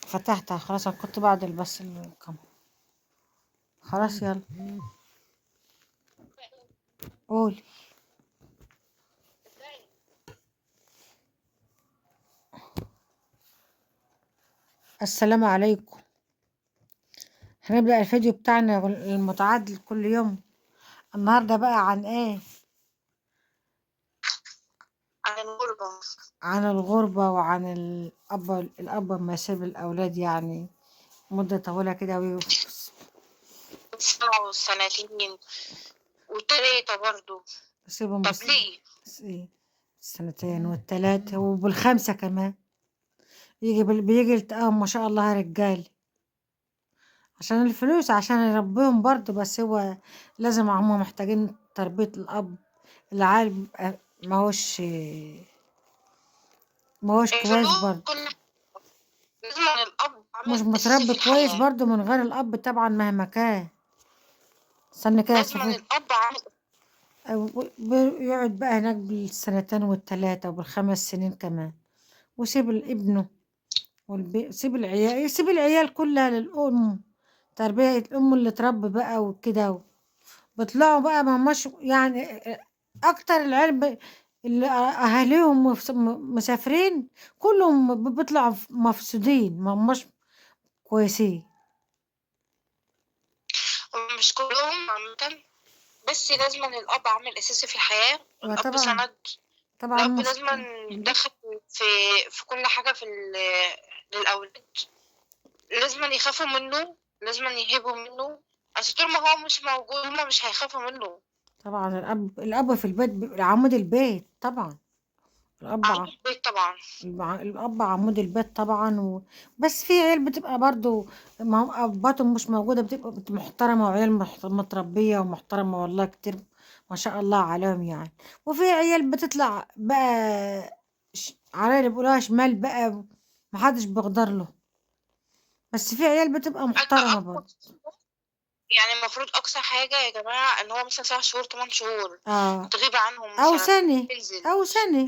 فتحتها خلاص. انا كنت بعدل بس الكاميرا. خلاص يلا قولي. السلام عليكم. هنبدأ الفيديو بتاعنا المتعدل كل يوم. النهاردة بقى عن ايه؟ عن الغربة. عن الغربة وعن الأب لما يسيب الأولاد يعني مدة طويلة كده سنة وسنتين وتلاتة برضو. يسيبهم طب ليه؟ السنتين والتلاتة وبالخمسة كمان. بيجي التقاهم ما شاء الله رجال عشان الفلوس عشان يربيهم برضه. بس هو لازم هما محتاجين تربية الأب. العيل بيبقى ماهوش كويس الفلوس برضه. كل لازم الأب مش عامل أساسي متربي في كويس الحياة. برضه من غير الأب طبعا مهما كان. استنى كده لازم صفي. الأب عامل. يقعد بقى هناك بالسنتين والتلاتة وبالخمس سنين كمان ويسيب ابنه يسيب العيال كلها للأم. تربية الأم اللي تربي بقى وكده. بيطلعوا بقى مش يعني أكتر العيال اللي أهاليهم مسافرين كلهم بيطلعوا مفسودين مش كويسين. مش كلهم عامة، بس لازم الأب عامل أساسي في الحياة. الأب وطبعا سند. طبعا الأب لازم يتدخل في في كل حاجة للأولاد. لازم يخافوا منه، لازم يهيبوا منه. أصل طول ما هو مش موجود هما مش هيخافوا منه. طبعا الأب في البيت عمود البيت طبعا. الأب عامل البيت طبعا. الأب عمود البيت طبعا بس في عيال بتبقى برضو ما هم أباتهم مش موجودة بتبقى محترمة وعيال متربية ومحترمة والله كتير ما شاء الله عليهم يعني. وفي عيال بتطلع بقى عيال بيقولوها شمال بقى محدش بيقدر له. بس في عيال بتبقى محترمة برضو. يعني المفروض أقصى حاجة يا جماعة إن هو مثلا 7 شهور 8 شهور اه تغيب عنهم أو مثلا سنة تنزل. أو سنة.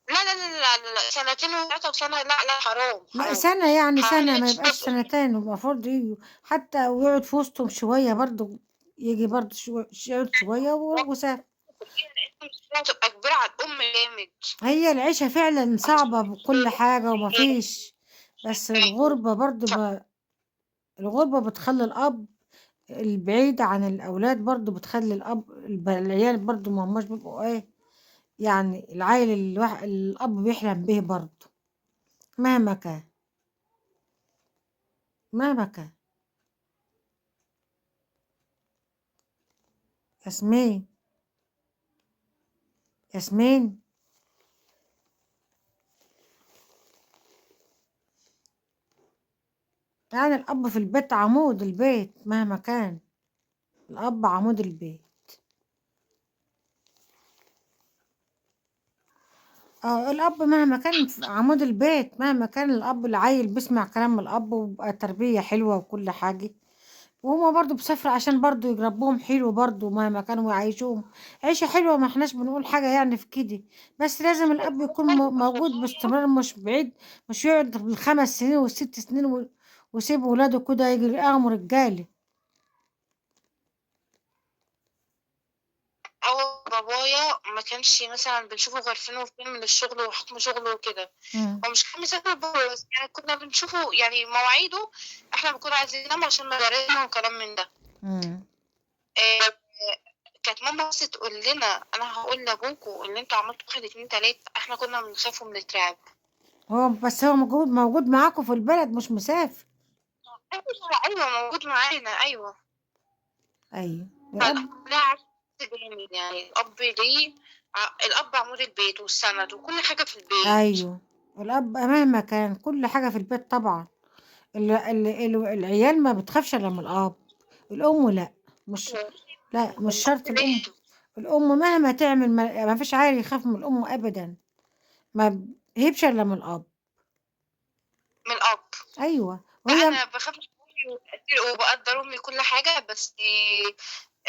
لا لا لا لا لا لا، سنتين وثلاثة وسنة، لا لا، حرام لا حرام. سنة يعني سنة ما حوالي يبقاش سنتين المفروض يجوا حتى ويقعد في وسطهم شوية برضو. يجي برضو يقعد شوية وسافر. تبقى كبيرة على الأم جامد. هي العيشة فعلا صعبة بكل حاجة ومفيش. بس الغربة برضو الغربة بتخلي الأب البعيد عن الأولاد برضو بتخلي العيال برضو ما هماش بيبقوا ايه يعني العيل الأب بيحلم به برضو مهما كان مهما كان. ياسمين ياسمين. يعني الأب في البيت عمود البيت مهما كان. الأب عمود البيت. الأب مهما كان عمود البيت مهما كان. الأب العيل بيسمع كلام الأب وبقى تربية حلوة وكل حاجة. وهما برضو بيسافروا عشان برضو يربوهم حلو برضو مهما كانوا ويعيشوهم عيشة حلوة. ما احناش بنقول حاجة يعني في كده. بس لازم الأب يكون موجود باستمرار مش بعيد. مش يقعد بالخمس سنين والست سنين ويسيب ولاده كده يجي يلاقيهم رجالة. أو بابايا ما كانش مثلا بنشوفه غير فين وفين من الشغل وحكم شغله وكده. مم. هو مش كان مسافر بره، بس يعني كنا بنشوفه يعني مواعيده. احنا بنكون عايزين ننام عشان مدارسنا وكلام من ده. مم. آه، كانت ماما بس تقول لنا انا هقول لابوكوا اللي انتوا عملتوا 1 2 3، احنا كنا بنخاف وبنترعب. بس هو موجود معاكم في البلد مش مسافر. ايوه ايوه، موجود معانا، ايوه. ايوه الاب. فالاب ليه عكس جامد، يعني الاب ليه الاب عمود البيت والسند وكل حاجه في البيت. ايوه الاب مهما كان كل حاجه في البيت طبعا. العيال ما بتخافش الا من الاب. الام لا. مش لا مش شرط الاب الام. ليه الام مهما تعمل ما فيش عيل يخاف من الام ابدا. ما بيهبش الا من الاب. من الاب. ايوه لا وهي. انا بخاف من امي وبقدر امي كل حاجه، بس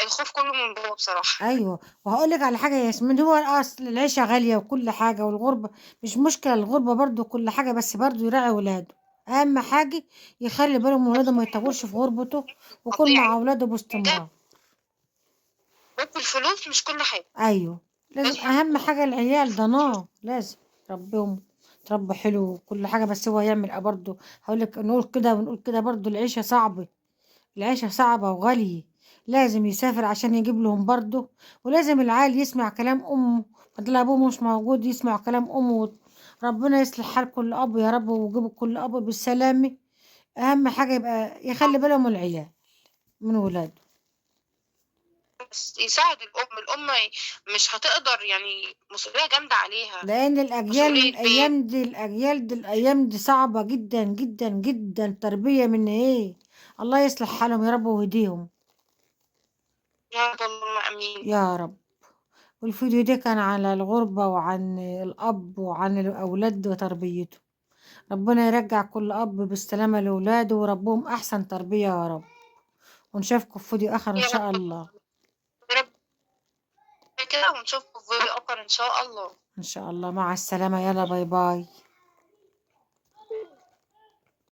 الخوف كله من بابا بصراحه. ايوه وهقول لك على حاجه يا ياسمين. هو الاصل العيشه غاليه وكل حاجه والغربه مش مشكله. الغربه برضو كل حاجه بس برضو يراعي ولاده. أهم حاجة يخلّي باله من ولاده ما يطوّلش في غُربته ويكون قطيعي مع ولاده حاجة، باستمرار. بس الفلوس مش كل حاجة، أيوه، لازم لازم أهم حاجة العيال ضناه، لازم تربّيهم تربّي حلو وكل حاجة، بس هو يعمل برضه هاقول لِك نقول كده ونقول كده برضه العيشة صعبة، العيشة صعبة وغالية، لازم يسافر عشان يجيب لهم برضه، ولازم العيّل يسمع كلام أمه، بدل أبوه مش موجود يسمع كلام أمه ربنا يصلح حال كل أب يا رب ويجيب كل أب بالسلامة، أهم حاجة يبقى يخلّي باله من العيال، من ولاده. بس يساعد الأم مش هتقدر، يعني مسؤولية جامدة عليها، لأن الأجيال مسؤولية بيت. الأيام دي صعبة جدًا، جدًا، جدًا، تربية من إيه، الله يصلح حالهم يا رب ويهديهم، يا رب اللهم آمين. يا رب. والفيديو ده كان على الغُربة وعن الأب وعن الأولاد وتربيتهم، ربنا يرجّع كل أب بالسلامة لولاده ويربّيهم أحسن تربية يا رب، ونشوفكم في فيديو آخر إن يا شاء رب الله، يا رب كده، ونشوفكم في فيديو آخر إن شاء الله. إن شاء الله، مع السلامة، يالّا باي باي.